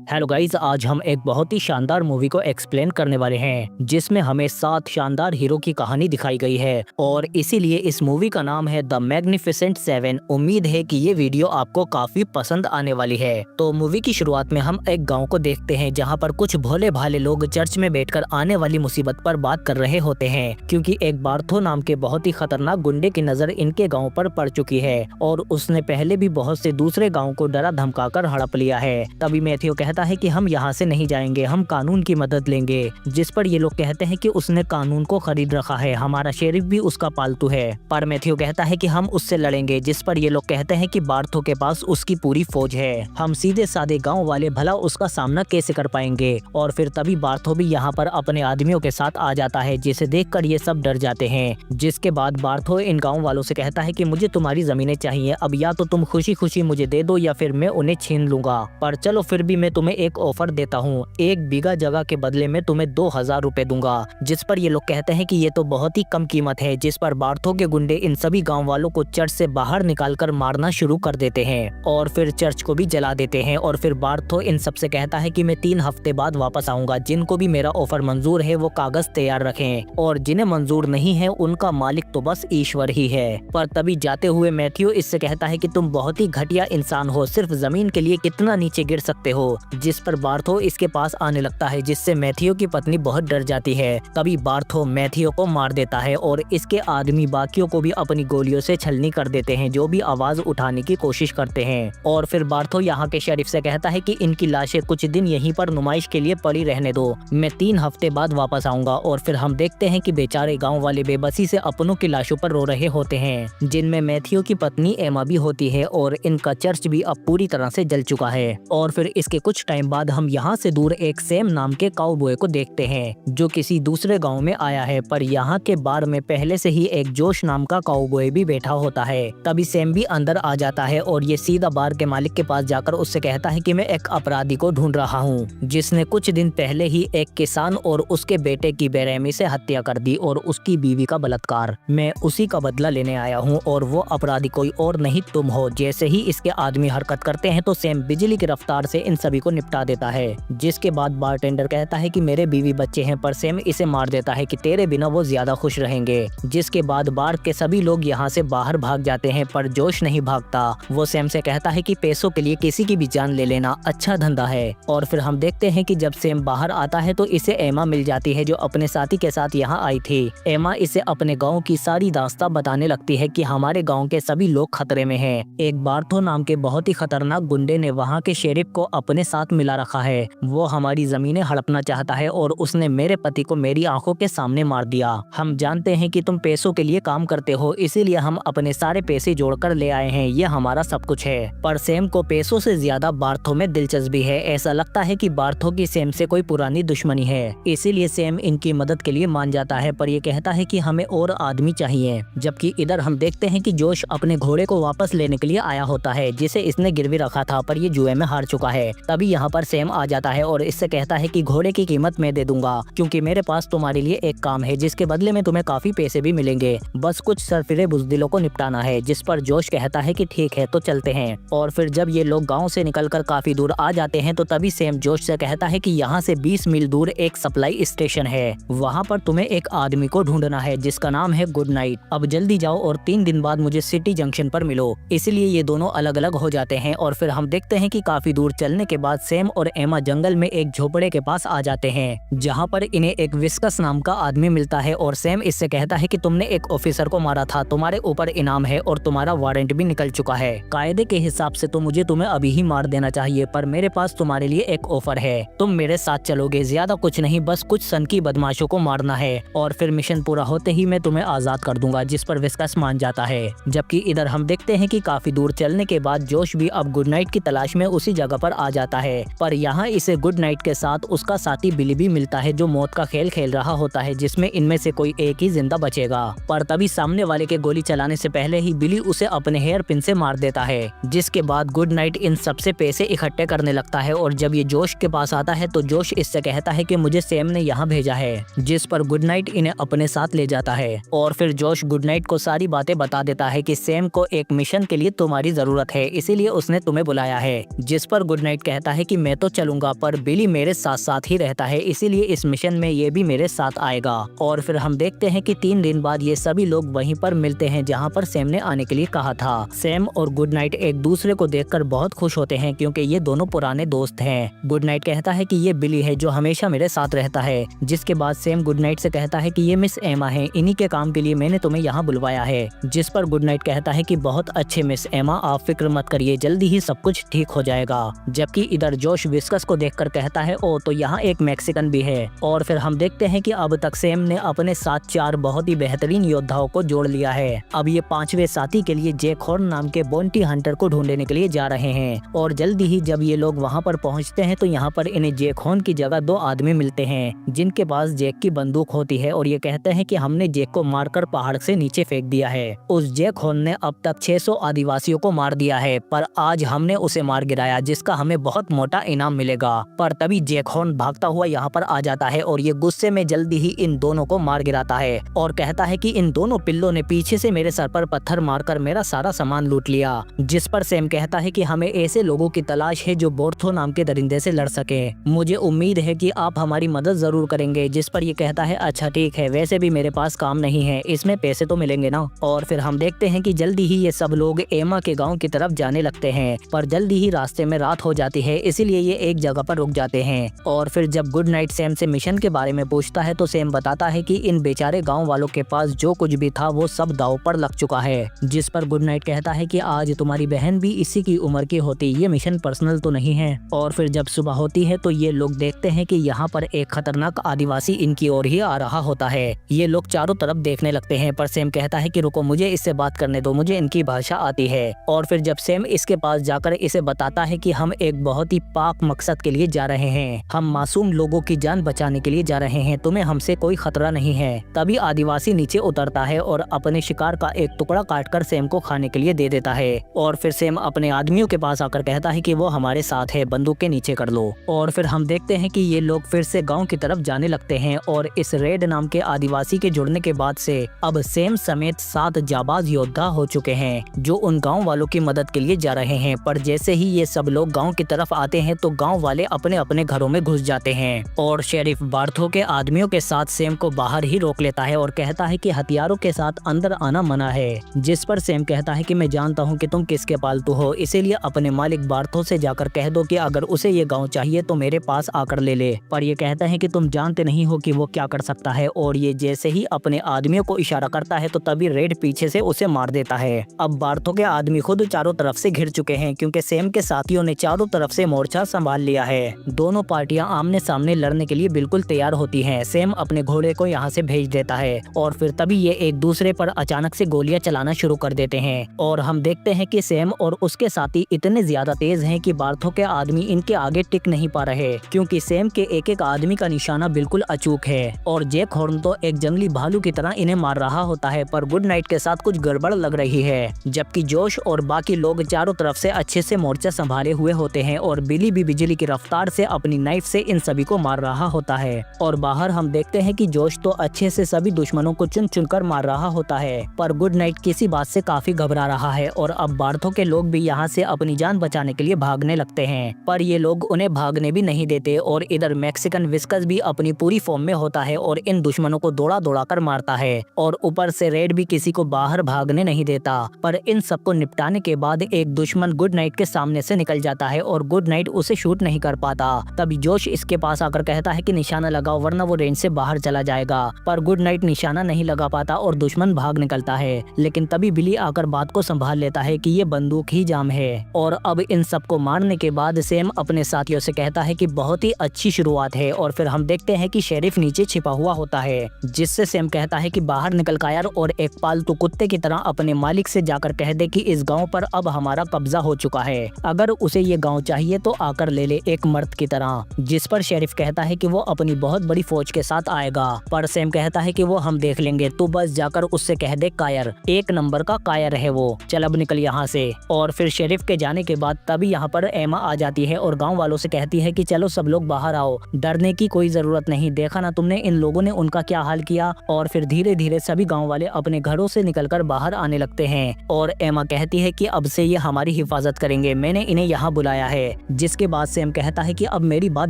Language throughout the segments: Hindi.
हेलो गाइस, आज हम एक बहुत ही शानदार मूवी को एक्सप्लेन करने वाले हैं जिसमें हमें 7 शानदार हीरो की कहानी दिखाई गई है और इसीलिए इस मूवी का नाम है द मैग्निफिसेंट 7। उम्मीद है कि ये वीडियो आपको काफी पसंद आने वाली है। तो मूवी की शुरुआत में हम एक गांव को देखते हैं जहां पर कुछ भोले भाले लोग चर्च में बैठकर आने वाली मुसीबत पर बात कर रहे होते हैं, क्योंकि एक बार्थो नाम के बहुत ही खतरनाक गुंडे की नजर इनके गाँव पर पड़ चुकी है और उसने पहले भी बहुत से दूसरे गाँव को डरा धमका कर हड़प लिया है। तभी मैथ्यू कहता है कि हम यहाँ से नहीं जाएंगे, हम कानून की मदद लेंगे। जिस पर ये लोग कहते हैं कि उसने कानून को खरीद रखा है, हमारा शेरिफ भी उसका पालतू है। पर मैथ्यू कहता है कि हम उससे लड़ेंगे। जिस पर ये लोग कहते हैं कि बार्थो के पास उसकी पूरी फौज है, हम सीधे साधे गांव वाले भला उसका सामना कैसे कर पाएंगे। और फिर तभी बार्थो भी यहाँ पर अपने आदमियों के साथ आ जाता है, जिसे देखकर ये सब डर जाते हैं। जिसके बाद बार्थो इन गाँव वालों से कहता है कि मुझे तुम्हारी जमीनें चाहिए, अब या तो तुम खुशी खुशी मुझे दे दो या फिर मैं उन्हें छीन लूंगा। पर चलो फिर भी मैं तुम्हें एक ऑफर देता हूँ, 1 बीघा जगह के बदले में तुम्हें 2000 रुपए दूंगा। जिस पर ये लोग कहते हैं कि ये तो बहुत ही कम कीमत है। जिस पर बार्थो के गुंडे इन सभी गांव वालों को चर्च से बाहर निकालकर मारना शुरू कर देते हैं और फिर चर्च को भी जला देते हैं। और फिर बार्थो इन सबसे कहता है कि मैं 3 हफ्ते बाद वापस आऊंगा, जिनको भी मेरा ऑफर मंजूर है वो कागज तैयार रखें और जिन्हें मंजूर नहीं है उनका मालिक तो बस ईश्वर ही है। पर तभी जाते हुए मैथ्यू इससे कहता है कि तुम बहुत ही घटिया इंसान हो, सिर्फ जमीन के लिए कितना नीचे गिर सकते हो। जिस पर बार्थो इसके पास आने लगता है, जिससे मैथ्यू की पत्नी बहुत डर जाती है। तभी बार्थो मैथ्यू को मार देता है और इसके आदमी बाकियों को भी अपनी गोलियों से छलनी कर देते हैं, जो भी आवाज उठाने की कोशिश करते हैं। और फिर बार्थो यहाँ के शेरिफ से कहता है कि इनकी लाशें कुछ दिन यहीं पर नुमाइश के लिए पड़ी रहने दो, मैं 3 हफ्ते बाद वापस आऊंगा। और फिर हम देखते हैं कि बेचारे गाँव वाले बेबसी से अपनों की लाशों पर रो रहे होते हैं, जिनमें मैथ्यू की पत्नी एमा भी होती है और इनका चर्च भी अब पूरी तरह से जल चुका है। और फिर इसके कुछ टाइम बाद हम यहाँ से दूर एक सैम नाम के काउबॉय को देखते हैं, जो किसी दूसरे गांव में आया है। पर यहाँ के बार में पहले से ही एक जोश नाम का काउबॉय भी बैठा होता है। तभी सैम भी अंदर आ जाता है और ये सीधा बार के मालिक के पास जाकर उससे कहता है कि मैं एक अपराधी को ढूंढ रहा हूँ, जिसने कुछ दिन पहले ही एक किसान और उसके बेटे की बेरहमी से हत्या कर दी और उसकी बीवी का बलात्कार। मैं उसी का बदला लेने आया हूँ और वो अपराधी कोई और नहीं तुम हो। जैसे ही इसके आदमी हरकत करते हैं तो सैम बिजली की रफ्तार से इन सभी को निपटा देता है। जिसके बाद बारटेंडर कहता है कि मेरे बीवी बच्चे हैं, पर सैम इसे मार देता है कि तेरे बिना वो ज्यादा खुश रहेंगे। जिसके बाद बार के सभी लोग यहाँ से बाहर भाग जाते हैं, पर जोश नहीं भागता। वो सैम से कहता है कि पैसों के लिए किसी की भी जान ले लेना अच्छा धंधा है। और फिर हम देखते हैं कि जब सैम बाहर आता है तो इसे एमा मिल जाती है, जो अपने साथी के साथ यहाँ आई थी। एमा इसे अपने गाँव की सारी दास्तां बताने लगती है कि हमारे गाँव के सभी लोग खतरे में है। एक बार्थो नाम के बहुत ही खतरनाक गुंडे ने वहाँ के शेरिफ को अपने साथ मिला रखा है। वो हमारी जमीनें हड़पना चाहता है और उसने मेरे पति को मेरी आंखों के सामने मार दिया। हम जानते हैं कि तुम पैसों के लिए काम करते हो, इसीलिए हम अपने सारे पैसे जोड़कर ले आए हैं, ये हमारा सब कुछ है। पर सैम को पैसों से ज्यादा बार्थो में दिलचस्पी है। ऐसा लगता है कि बार्थो की सैम से कोई पुरानी दुश्मनी है, इसीलिए सैम इनकी मदद के लिए मान जाता है। पर ये कहता है कि हमें और आदमी चाहिए। जबकि इधर हम देखते हैं कि जोश अपने घोड़े को वापस लेने के लिए आया होता है, जिसे इसने गिरवी रखा था, पर ये जुए में हार चुका है। तभी यहाँ पर सैम आ जाता है और इससे कहता है कि घोड़े की कीमत मैं दे दूंगा, क्योंकि मेरे पास तुम्हारे लिए एक काम है जिसके बदले में तुम्हें काफी पैसे भी मिलेंगे, बस कुछ सरफिरे बुजदिलों को निपटाना है। जिस पर जोश कहता है कि ठीक है तो चलते हैं। और फिर जब ये लोग गांव से निकलकर काफी दूर आ जाते हैं तो तभी सैम जोश से कहता है कि यहाँ से 20 मील दूर एक सप्लाई स्टेशन है, वहाँ पर तुम्हें एक आदमी को ढूंढना है जिसका नाम है गुड नाइट। अब जल्दी जाओ और 3 दिन बाद मुझे सिटी जंक्शन पर मिलो। इसलिए ये दोनों अलग अलग हो जाते हैं। और फिर हम देखते हैं कि काफी दूर चलने के बाद सैम और एमा जंगल में एक झोपड़े के पास आ जाते हैं, जहाँ पर इन्हें एक विस्कस नाम का आदमी मिलता है। और सैम इससे कहता है कि तुमने एक ऑफिसर को मारा था, तुम्हारे ऊपर इनाम है और तुम्हारा वारंट भी निकल चुका है। कायदे के हिसाब से तो मुझे तुम्हें अभी ही मार देना चाहिए, पर मेरे पास तुम्हारे लिए एक ऑफर है, तुम मेरे साथ चलोगे। ज्यादा कुछ नहीं, बस कुछ सनकी बदमाशों को मारना है और फिर मिशन पूरा होते ही मैं तुम्हें आजाद कर दूंगा। जिस पर विस्कस मान जाता है। जबकि इधर हम देखते हैं कि काफी दूर चलने के बाद जोश भी अब गुड नाइट की तलाश में उसी जगह पर आ जाता है। पर यहाँ इसे गुड नाइट के साथ उसका साथी बिली भी मिलता है, जो मौत का खेल खेल रहा होता है, जिसमें इनमें से कोई एक ही जिंदा बचेगा। पर तभी सामने वाले के गोली चलाने से पहले ही बिली उसे अपने हेयर पिन से मार देता है। जिसके बाद गुड नाइट इन सबसे पैसे इकट्ठे करने लगता है और जब ये जोश के पास आता है तो जोश इससे कहता है कि मुझे सैम ने यहाँ भेजा है। जिस पर गुड नाइट इन्हें अपने साथ ले जाता है और फिर जोश गुड नाइट को सारी बातें बता देता है कि सैम को एक मिशन के लिए तुम्हारी जरूरत है, इसीलिए उसने तुम्हें बुलाया है। जिस पर गुड नाइट कहता कहता है कि मैं तो चलूंगा पर बिली मेरे साथ साथ ही रहता है, इसीलिए इस मिशन में ये भी मेरे साथ आएगा। और फिर हम देखते हैं कि 3 दिन बाद ये सभी लोग वहीं पर मिलते हैं जहाँ पर सैम ने आने के लिए कहा था। सैम और गुड नाइट एक दूसरे को देखकर बहुत खुश होते हैं क्योंकि ये दोनों पुराने दोस्त हैं। गुड नाइट कहता है कि ये बिली है जो हमेशा मेरे साथ रहता है, जिसके बाद सैम गुड नाइट से कहता है कि ये मिस एमा है, इन्हीं के काम के लिए मैंने तुम्हें यहाँ बुलवाया है। जिस पर गुड नाइट कहता है कि बहुत अच्छे मिस एमा, आप फिक्र मत करिए, जल्दी ही सब कुछ ठीक हो जाएगा। जबकि इधर जोश विस्कस को देखकर कहता है ओ तो यहाँ एक मैक्सिकन भी है। और फिर हम देखते हैं कि अब तक सैम ने अपने साथ 4 बहुत ही बेहतरीन योद्धाओं को जोड़ लिया है। अब ये 5वें साथी के लिए जैक हॉर्न नाम के बाउंटी हंटर को ढूंढने के लिए जा रहे हैं। और जल्दी ही जब ये लोग वहाँ पर पहुँचते हैं तो यहाँ पर इन्हें जैक हॉर्न की जगह 2 आदमी मिलते हैं जिनके पास जैक की बंदूक होती है और ये कहते हैं कि हमने जैक को मारकर पहाड़ से नीचे फेंक दिया है। उस जैक हॉर्न ने अब तक 600 आदिवासियों को मार दिया है, पर आज हमने उसे मार गिराया जिसका हमें बहुत मोटा इनाम मिलेगा। पर तभी जैक हॉर्न भागता हुआ यहाँ पर आ जाता है और ये गुस्से में जल्दी ही इन दोनों को मार गिराता है और कहता है कि इन दोनों पिल्लों ने पीछे से मेरे सर पर पत्थर मारकर मेरा सारा सामान लूट लिया। जिस पर सैम कहता है कि हमें ऐसे लोगों की तलाश है जो बोर्थो नाम के दरिंदे से लड़ सके, मुझे उम्मीद है कि आप हमारी मदद जरूर करेंगे। जिस पर ये कहता है अच्छा ठीक है, वैसे भी मेरे पास काम नहीं है, इसमें पैसे तो मिलेंगे ना। और फिर हम देखते हैं कि जल्दी ही ये सब लोग एमा के गांव की तरफ जाने लगते हैं, पर जल्दी ही रास्ते में रात हो जाती है, इसीलिए ये एक जगह पर रुक जाते हैं। और फिर जब गुड नाइट सैम से मिशन के बारे में पूछता है तो सैम बताता है कि इन बेचारे गांव वालों के पास जो कुछ भी था वो सब दांव पर लग चुका है। जिस पर गुड नाइट कहता है कि आज तुम्हारी बहन भी इसी की उम्र की होती, ये मिशन पर्सनल तो नहीं है। और फिर जब सुबह होती है तो ये लोग देखते हैं कि यहाँ पर एक खतरनाक आदिवासी इनकी ओर ही आ रहा होता है। ये लोग चारों तरफ देखने लगते हैं, पर सैम कहता है कि रुको, मुझे इससे बात करने दो, मुझे इनकी भाषा आती है। और फिर जब सैम इसके पास जाकर इसे बताता है कि हम एक बहुत ही पाक मकसद के लिए जा रहे हैं, हम मासूम लोगों की जान बचाने के लिए जा रहे हैं, तुम्हें हमसे कोई खतरा नहीं है। तभी आदिवासी नीचे उतरता है और अपने शिकार का एक टुकड़ा काटकर सैम को खाने के लिए दे देता है। और फिर सैम अपने आदमियों के पास आकर कहता है कि वो हमारे साथ है, बंदूक के नीचे कर लो। और फिर हम देखते हैं कि ये लोग फिर से गांव की तरफ जाने लगते हैं और इस रेड नाम के आदिवासी के जुड़ने के बाद से अब सैम समेत 7 जाबाज योद्धा हो चुके हैं जो उन गांव वालों की मदद के लिए जा रहे हैं। पर जैसे ही ये सब लोग गांव की तरफ आते हैं तो गांव वाले अपने अपने घरों में घुस जाते हैं और शेरिफ बार्थो के आदमियों के साथ सैम को बाहर ही रोक लेता है और कहता है कि हथियारों के साथ अंदर आना मना है। जिस पर सैम कहता है कि मैं जानता हूं कि तुम किसके पालतू हो, इसीलिए अपने मालिक बार्थो से जाकर कह दो कि अगर उसे ये गांव चाहिए तो मेरे पास आकर ले ले। पर ये कहता है कि तुम जानते नहीं हो कि वो क्या कर सकता है। और ये जैसे ही अपने आदमियों को इशारा करता है तो तभी रेड पीछे से उसे मार देता है। अब बार्थो के आदमी खुद चारों तरफ से घिर चुके हैं क्योंकि सैम के साथियों ने चारों तरफ से मोर्चा संभाल लिया है। दोनों पार्टियां आमने सामने लड़ने के लिए बिल्कुल तैयार होती हैं। सैम अपने घोड़े को यहाँ से भेज देता है और फिर तभी ये एक दूसरे पर अचानक से गोलियां चलाना शुरू कर देते हैं। और हम देखते हैं कि सैम और उसके साथी इतने ज्यादा तेज हैं कि बार्थो के आदमी इनके आगे टिक नहीं पा रहे क्योंकि सैम के एक एक आदमी का निशाना बिल्कुल अचूक है। और जैक हॉर्न तो एक जंगली भालू की तरह इन्हें मार रहा होता है, पर गुड नाइट के साथ कुछ गड़बड़ लग रही है। जबकि जोश और बाकी लोग चारों तरफ से अच्छे से मोर्चा संभाले हुए होते हैं और बिली भी बिजली की रफ्तार से अपनी नाइफ से इन सभी को मार रहा होता है। और बाहर हम देखते हैं कि जोश तो अच्छे से सभी दुश्मनों को चुन चुनकर मार रहा होता है, पर गुड नाइट किसी बात से काफी घबरा रहा है। और अब बार्थो के लोग भी यहाँ से अपनी जान बचाने के लिए भागने लगते हैं, पर ये लोग उन्हें भागने भी नहीं देते। और इधर मैक्सिकन विस्कस भी अपनी पूरी फॉर्म में होता है और इन दुश्मनों को दौड़ा दौड़ा कर मारता है। और ऊपर से रेड भी किसी को बाहर भागने नहीं देता। पर इन सबको निपटाने के बाद एक दुश्मन गुड नाइट के सामने से निकल जाता है और गुड नाइट उसे शूट नहीं कर पाता। तभी जोश इसके पास आकर कहता है कि निशाना लगाओ वरना वो रेंज से बाहर चला जाएगा। पर गुड नाइट निशाना नहीं लगा पाता और दुश्मन भाग निकलता है। लेकिन तभी बिली आकर बात को संभाल लेता है कि ये बंदूक ही जाम है। और अब इन सबको मारने के बाद सैम अपने साथियों से कहता है कि बहुत ही अच्छी शुरुआत है। और फिर हम देखते हैं कि शेरिफ नीचे छिपा हुआ होता है, जिससे सैम कहता है कि बाहर निकल कायर और एक पालतू कुत्ते की तरह अपने मालिक से जाकर कह दे कि इस गांव पर अब हमारा कब्जा हो चुका है, अगर उसे ये गांव चाहिए तो आकर ले ले, एक मर्द की तरह। जिस पर शेरिफ कहता है कि वो अपनी बहुत बड़ी फौज के साथ आएगा। पर सैम कहता है कि वो हम देख लेंगे, तू बस जाकर उससे कह दे कायर, 1 नंबर का कायर है वो, चल अब निकल यहाँ से। और फिर शेरिफ के जाने के बाद तभी यहाँ पर एमा आ जाती है और गाँव वालों से कहती है कि चलो सब लोग बाहर आओ, डरने की कोई जरूरत नहीं, देखा ना तुमने इन लोगों ने उनका क्या हाल किया। और फिर धीरे धीरे सभी गाँव वाले अपने घरों से निकलकर बाहर आने लगते हैं और एमा कहती है कि अब से ये हमारी हिफाजत करेंगे, मैंने इन्हें यहाँ बुलाया है। जिसके बाद सैम कहता है कि अब मेरी बात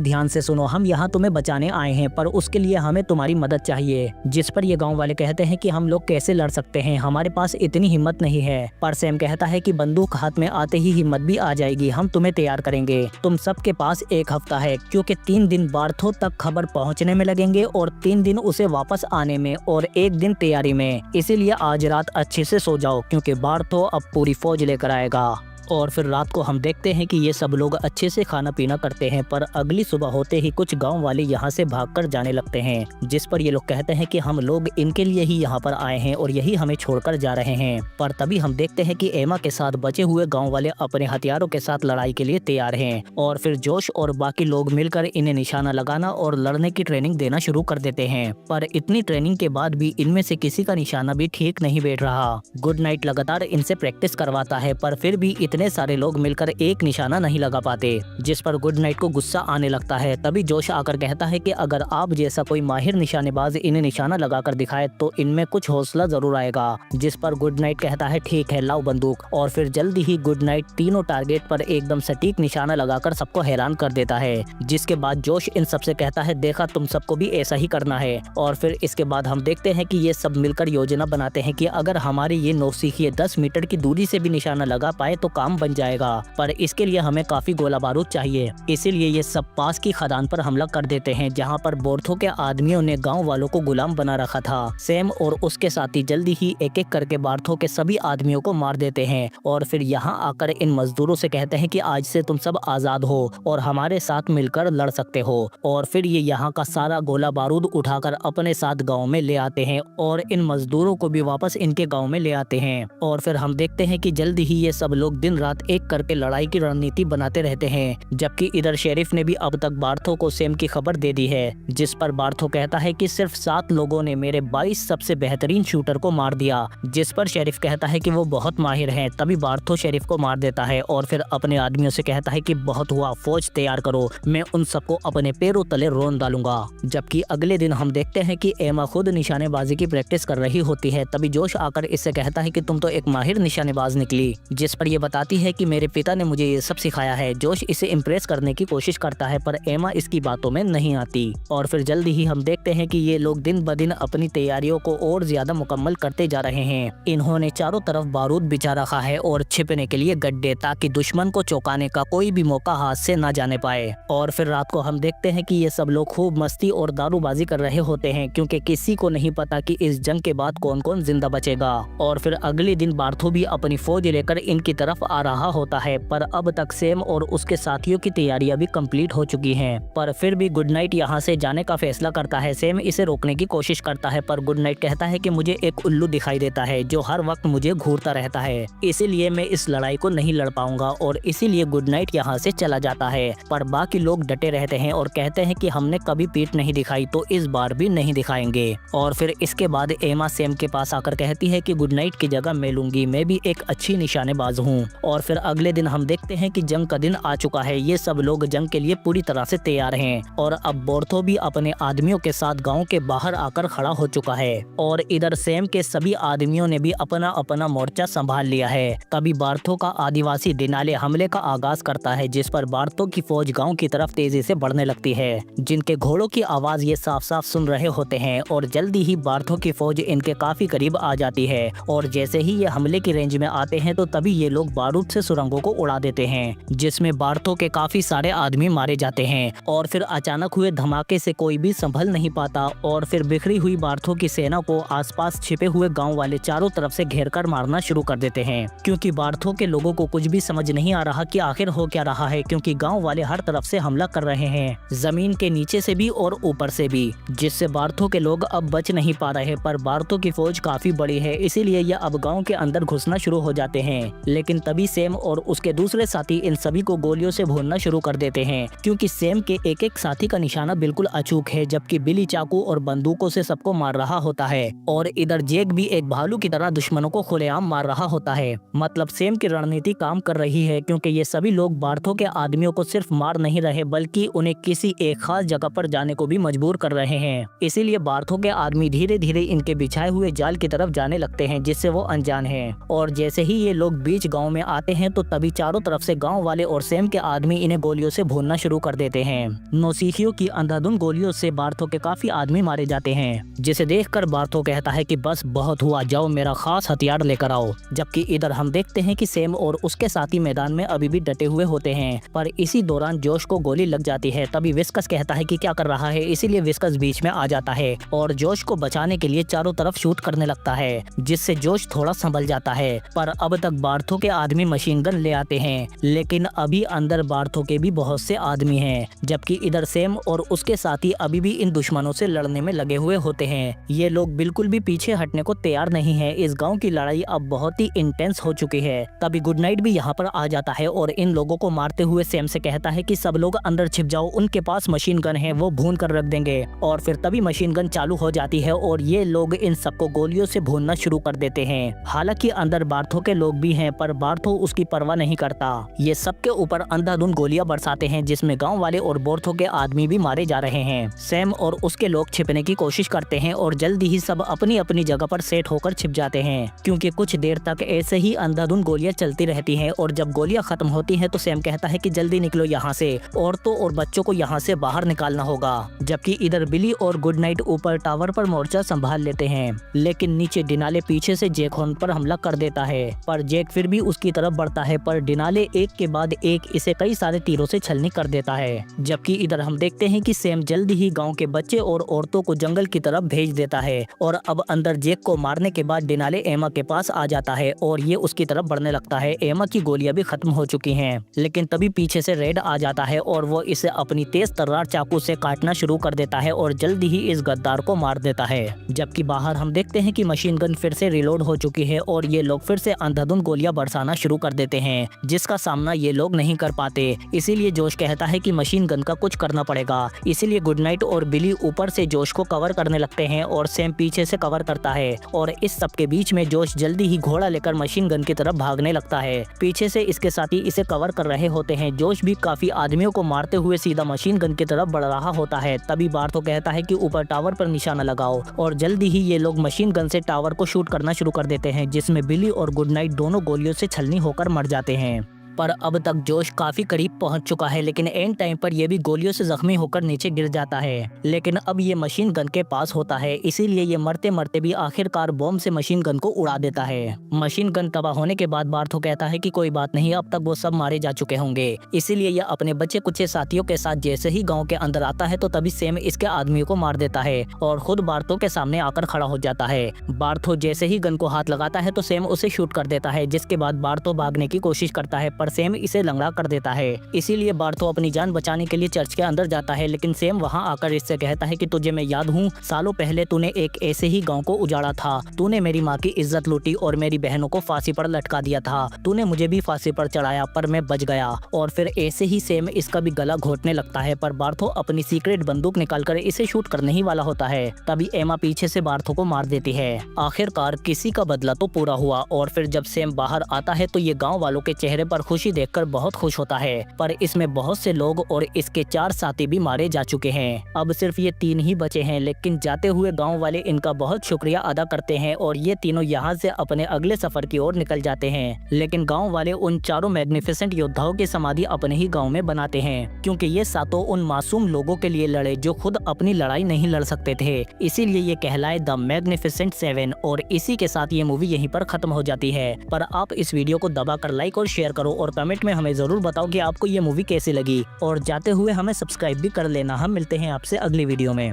ध्यान से सुनो, हम यहाँ तुम्हें बचाने आए हैं पर उसके लिए हमें तुम्हारी मदद चाहिए। जिस पर ये गाँव वाले कहते हैं कि हम लोग कैसे लड़ सकते हैं, हमारे पास इतनी हिम्मत नहीं है। पर सैम कहता है कि बंदूक हाथ में आते ही हिम्मत भी आ जाएगी, हम तुम्हें तैयार करेंगे। तुम सबके पास 1 हफ्ता है, क्योंकि 3 दिन बार्थो तक खबर पहुंचने में लगेंगे और 3 दिन उसे वापस आने में और 1 दिन तैयारी में। इसीलिए आज रात अच्छे से सो जाओ, क्योंकि बार्थो अब पूरी फौज लेकर आएगा। और फिर रात को हम देखते हैं कि ये सब लोग अच्छे से खाना पीना करते हैं, पर अगली सुबह होते ही कुछ गांव वाले यहाँ से भागकर जाने लगते हैं। जिस पर ये लोग कहते हैं कि हम लोग इनके लिए ही यहाँ पर आए हैं और यही हमें छोड़कर जा रहे हैं। पर तभी हम देखते हैं कि एमा के साथ बचे हुए गाँव वाले अपने हथियारों के साथ लड़ाई के लिए तैयार हैं और फिर जोश और बाकी लोग मिलकर इन्हें निशाना लगाना और लड़ने की ट्रेनिंग देना शुरू कर देते हैं। पर इतनी ट्रेनिंग के बाद भी इनमें से किसी का निशाना भी ठीक नहीं बैठ रहा। गुड नाइट लगातार इनसे प्रैक्टिस करवाता है, पर फिर भी इतने सारे लोग मिलकर एक निशाना नहीं लगा पाते। जिस पर गुड नाइट को गुस्सा आने लगता है। तभी जोश आकर कहता है कि अगर आप जैसा कोई माहिर निशानेबाज इन्हें निशाना लगाकर दिखाए तो इनमें कुछ हौसला जरूर आएगा। जिस पर गुड नाइट कहता है ठीक है, लाओ बंदूक। और फिर जल्दी ही गुड नाइट तीनों टारगेट पर एकदम सटीक निशाना लगाकर सबको हैरान कर देता है। जिसके बाद जोश इन सबसे कहता है देखा, तुम सबको भी ऐसा ही करना है। और फिर इसके बाद हम देखते हैं कि ये सब मिलकर योजना बनाते हैं कि अगर हमारे ये नौसिखिए 10 मीटर की दूरी से भी निशाना लगा पाए तो काम बन जाएगा, पर इसके लिए हमें काफी गोला बारूद चाहिए। इसीलिए ये सब पास की खदान पर हमला कर देते हैं, जहां पर बोर्थो के आदमियों ने गांव वालों को गुलाम बना रखा था। सैम और उसके साथी जल्दी ही एक एक करके बार्थो के सभी आदमियों को मार देते हैं और फिर यहाँ आकर इन मजदूरों से कहते हैं कि आज से तुम सब आजाद हो और हमारे साथ मिलकर लड़ सकते हो। और फिर ये यहाँ का सारा गोला बारूद उठाकर अपने साथ गाँव में ले आते हैं और इन मजदूरों को भी वापस इनके गाँव में ले आते हैं। और फिर हम देखते हैं कि जल्दी ही ये सब लोग दिन रात एक करके लड़ाई की रणनीति बनाते रहते हैं। जबकि इधर शेरिफ ने भी अब तक बार्थो को सैम की खबर दे दी है। जिस पर बार्थो कहता है कि सिर्फ 7 लोगों ने मेरे 22 सबसे बेहतरीन शूटर को मार दिया। जिस पर शेरिफ कहता है कि वो बहुत माहिर हैं। तभी बार्थो शेरिफ को मार देता है और फिर अपने आदमियों से कहता है कि बहुत हुआ, फौज तैयार करो, मैं उन सबको अपने पैरों तले रोन डालूंगा। जबकि अगले दिन हम देखते हैं कि एमा खुद निशानेबाजी की प्रैक्टिस कर रही होती है। तभी जोश आकर इससे कहता है कि तुम तो एक माहिर निशानेबाज निकली। जिस पर ये बताती है कि मेरे पिता ने मुझे ये सब सिखाया है। जोश इसे इम्प्रेस करने की कोशिश करता है, पर एमा इसकी बातों में नहीं आती। और फिर जल्दी ही हम देखते हैं कि ये लोग दिन ब दिन अपनी तैयारियों को और ज्यादा मुकम्मल करते जा रहे हैं। इन्होंने चारों तरफ बारूद बिछा रखा है और छिपने के लिए गड्ढे, ताकि दुश्मन को चौंकाने का कोई भी मौका हाथ से न जाने पाए। और फिर रात को हम देखते हैं कि ये सब लोग खूब मस्ती और दारूबाजी कर रहे होते हैं, क्योंकि किसी को नहीं पता कि इस जंग के बाद कौन कौन जिंदा बचेगा। और फिर अगले दिन बार्थो भी अपनी फौज लेकर इनकी तरफ आ रहा होता है, पर अब तक सैम और उसके साथियों की तैयारियां भी कंप्लीट हो चुकी हैं। पर फिर भी गुड नाइट यहाँ से जाने का फैसला करता है। सैम इसे रोकने की कोशिश करता है, पर गुड नाइट कहता है कि मुझे एक उल्लू दिखाई देता है जो हर वक्त मुझे घूरता रहता है, इसीलिए मैं इस लड़ाई को नहीं लड़ पाऊंगा। और इसीलिए गुड नाइट यहाँ से चला जाता है। पर बाकी लोग डटे रहते हैं और कहते हैं कि हमने कभी पीठ नहीं दिखाई तो इस बार भी नहीं दिखाएंगे। और फिर इसके बाद एमा सैम के पास आकर कहती है कि गुड नाइट की जगह मैं लूंगी, मैं भी एक अच्छी निशानेबाज हूँ। और फिर अगले दिन हम देखते हैं कि जंग का दिन आ चुका है। ये सब लोग जंग के लिए पूरी तरह से तैयार हैं और अब बोर्थो भी अपने आदमियों के साथ गांव के बाहर आकर खड़ा हो चुका है। और इधर सैम के सभी आदमियों ने भी अपना अपना मोर्चा संभाल लिया है। तभी बार्थो का आदिवासी डिनाले हमले का आगाज करता है, जिस पर बार्थो की फौज गांव की तरफ तेजी से बढ़ने लगती है, जिनके घोड़ों की आवाज ये साफ साफ सुन रहे होते हैं। और जल्दी ही बार्थो की फौज इनके काफी करीब आ जाती है और जैसे ही ये हमले की रेंज में आते हैं तो तभी ये लोग बारूद से सुरंगों को उड़ा देते हैं, जिसमें बार्थो के काफी सारे आदमी मारे जाते हैं। और फिर अचानक हुए धमाके से कोई भी संभल नहीं पाता और फिर बिखरी हुई बार्थो की सेना को आसपास छिपे हुए गांव वाले चारों तरफ से घेरकर मारना शुरू कर देते हैं, क्योंकि बार्थो के लोगों को कुछ भी समझ नहीं आ रहा कि आखिर हो क्या रहा है, क्योंकि गांव वाले हर तरफ से हमला कर रहे हैं, जमीन के नीचे से भी और ऊपर से भी, जिससे बार्थो के लोग अब बच नहीं पा रहे। पर बार्थो की फौज काफी बड़ी है, इसीलिए यह अब गाँव के अंदर घुसना शुरू हो जाते हैं। लेकिन तभी सैम और उसके दूसरे साथी इन सभी को गोलियों से भूनना शुरू कर देते हैं, क्योंकि सैम के एक एक साथी का निशाना बिल्कुल अचूक है, जबकि बिली चाकू और बंदूकों से सबको मार रहा होता है। और इधर जैक भी एक भालू की तरह दुश्मनों को खुलेआम मार रहा होता है। मतलब सैम की रणनीति काम कर रही है, क्योंकि ये सभी लोग बार्थो के आदमियों को सिर्फ मार नहीं रहे बल्कि उन्हें किसी एक खास जगह पर जाने को भी मजबूर कर रहे हैं। इसीलिए बार्थो के आदमी धीरे धीरे इनके बिछाए हुए जाल की तरफ जाने लगते हैं, जिससे वो अनजान हैं। और जैसे ही ये लोग बीच गाँव में आते हैं तो तभी चारों तरफ से गांव वाले और सैम के आदमी इन्हें गोलियों से भूनना शुरू कर देते हैं। नौसिखियों की अंधाधुंध गोलियों से बार्थो के काफी आदमी मारे जाते हैं, जिसे देखकर बार्थो कहता है कि बस बहुत हुआ, जाओ मेरा खास हथियार लेकर आओ। जबकि इधर हम देखते हैं कि सैम और उसके साथी मैदान में अभी भी डटे हुए होते हैं, पर इसी दौरान जोश को गोली लग जाती है। तभी विस्कस कहता है कि क्या कर रहा है, इसीलिए विस्कस बीच में आ जाता है और जोश को बचाने के लिए चारों तरफ शूट करने लगता है, जिससे जोश थोड़ा संभल जाता है। पर अब तक बार्थो के आदमी मशीन गन ले आते हैं, लेकिन अभी अंदर बार्थो के भी बहुत से आदमी हैं, जबकि इधर सैम और उसके साथी अभी भी इन दुश्मनों से लड़ने में लगे हुए होते हैं। ये लोग बिल्कुल भी पीछे हटने को तैयार नहीं है। इस गांव की लड़ाई अब बहुत ही इंटेंस हो चुकी है। तभी गुड नाइट भी यहाँ पर आ जाता है और इन लोगों को मारते हुए सैम से कहता है कि सब लोग अंदर छिप जाओ, उनके पास मशीन गन है, वो भून कर रख देंगे। और फिर तभी मशीन गन चालू हो जाती है और ये लोग इन सबको गोलियों से भूनना शुरू कर देते हैं। हालांकि अंदर बार्थो के लोग भी हैं, पर बार्थो उसकी परवाह नहीं करता। ये सबके ऊपर अंधाधुंध गोलियां बरसाते हैं, जिसमें गांव वाले और बार्थो के आदमी भी मारे जा रहे हैं। सैम और उसके लोग छिपने की कोशिश करते हैं और जल्दी ही सब अपनी अपनी जगह पर सेट होकर छिप जाते हैं, क्योंकि कुछ देर तक ऐसे ही अंधाधुंध गोलियां चलती रहती हैं। और जब गोलियां खत्म होती हैं तो सैम कहता है कि जल्दी निकलो यहाँ से, औरतों और बच्चों को यहाँ से बाहर निकालना होगा। जबकि इधर बिली और गुड नाइट ऊपर टावर पर मोर्चा संभाल लेते हैं, लेकिन नीचे डिनाले पीछे से जैक होन पर हमला कर देता है। पर जैक फिर भी उसकी तरफ बढ़ता है, पर डिनाले एक के बाद एक इसे कई सारे तीरों से छलनी कर देता है। जबकि इधर हम देखते हैं कि सैम जल्दी ही गांव के बच्चे और औरतों को जंगल की तरफ भेज देता है और अब अंदर जैक को मारने के बाद डिनाले एमा के पास आ जाता है और ये उसकी तरफ बढ़ने लगता है। एमा की गोलियां भी खत्म हो चुकी हैं, लेकिन तभी पीछे से रेड आ जाता है और वो इसे अपनी तेज तर्रार चाकू से काटना शुरू कर देता है और जल्दी ही इस गद्दार को मार देता है। जबकि बाहर हम देखते हैं कि मशीन गन फिर से रिलोड हो चुकी है और ये लोग फिर से अंधाधुंध गोलियां बरसाना शुरू कर देते हैं, जिसका सामना ये लोग नहीं कर पाते। इसीलिए जोश कहता है कि मशीन गन का कुछ करना पड़ेगा। इसीलिए गुड नाइट और बिली ऊपर से जोश को कवर करने लगते हैं और सैम पीछे से कवर करता है। और इस सब के बीच में जोश जल्दी ही घोड़ा लेकर मशीन गन की तरफ भागने लगता है। पीछे से इसके साथी इसे कवर कर रहे होते हैं। जोश भी काफी आदमियों को मारते हुए सीधा मशीन गन की तरफ बढ़ रहा होता है। तभी बार्थो कहता है कि ऊपर टावर पर निशाना लगाओ और जल्दी ही ये लोग मशीन गन से टावर को शूट करना शुरू कर देते हैं, जिसमें बिली और गुड नाइट दोनों गोलियों से छलनी होकर मर जाते हैं। पर अब तक जोश काफी करीब पहुंच चुका है, लेकिन एंड टाइम पर यह भी गोलियों से जख्मी होकर नीचे गिर जाता है। लेकिन अब ये मशीन गन के पास होता है, इसीलिए ये मरते मरते भी आखिरकार बॉम्ब से मशीन गन को उड़ा देता है। मशीन गन तबाह होने के बाद बार्थो कहता है कि कोई बात नहीं, अब तक वो सब मारे जा चुके होंगे। इसीलिए यह अपने बच्चे कुछ साथियों के साथ जैसे ही गाँव के अंदर आता है तो तभी सैम इसके आदमियों को मार देता है और खुद बार्थो के सामने आकर खड़ा हो जाता है। बार्थो जैसे ही गन को हाथ लगाता है तो सैम उसे शूट कर देता है, जिसके बाद बार्थो भागने की कोशिश करता है, पर सैम इसे लंगड़ा कर देता है। इसीलिए बार्थो अपनी जान बचाने के लिए चर्च के अंदर जाता है, लेकिन सैम वहां आकर इससे कहता है कि तुझे मैं याद हूँ, सालों पहले तूने एक ऐसे ही गांव को उजाड़ा था। तूने मेरी माँ की इज्जत लूटी और मेरी बहनों को फांसी पर लटका दिया था। तूने मुझे भी फांसी पर चढ़ाया, पर मैं बच गया। और फिर ऐसे ही सैम इसका भी गला घोटने लगता है, पर बार्थो अपनी सीक्रेट बंदूक निकालकर इसे शूट करने ही वाला होता है। तभी एमा पीछे से बार्थो को मार देती है। आखिरकार किसी का बदला तो पूरा हुआ। और फिर जब सैम बाहर आता है तो ये गाँव वालों के चेहरे पर खुशी देखकर बहुत खुश होता है, पर इसमें बहुत से लोग और इसके 4 साथी भी मारे जा चुके हैं। अब सिर्फ ये 3 ही बचे हैं, लेकिन जाते हुए गांव वाले इनका बहुत शुक्रिया अदा करते हैं और ये तीनों यहाँ से अपने अगले सफर की ओर निकल जाते हैं। लेकिन गांव वाले उन चारों मैग्निफिसेंट योद्धाओं की समाधि अपने ही गाँव में बनाते हैं, क्योंकि ये सातों उन मासूम लोगों के लिए लड़े जो खुद अपनी लड़ाई नहीं लड़ सकते थे। इसीलिए ये कहलाए द मैग्निफिसेंट 7। और इसी के साथ ये मूवी यहीं पर खत्म हो जाती है। पर आप इस वीडियो को दबाकर लाइक और शेयर करो और कमेंट में हमें जरूर बताओ कि आपको ये मूवी कैसी लगी। और जाते हुए हमें सब्सक्राइब भी कर लेना। हम मिलते हैं आपसे अगली वीडियो में।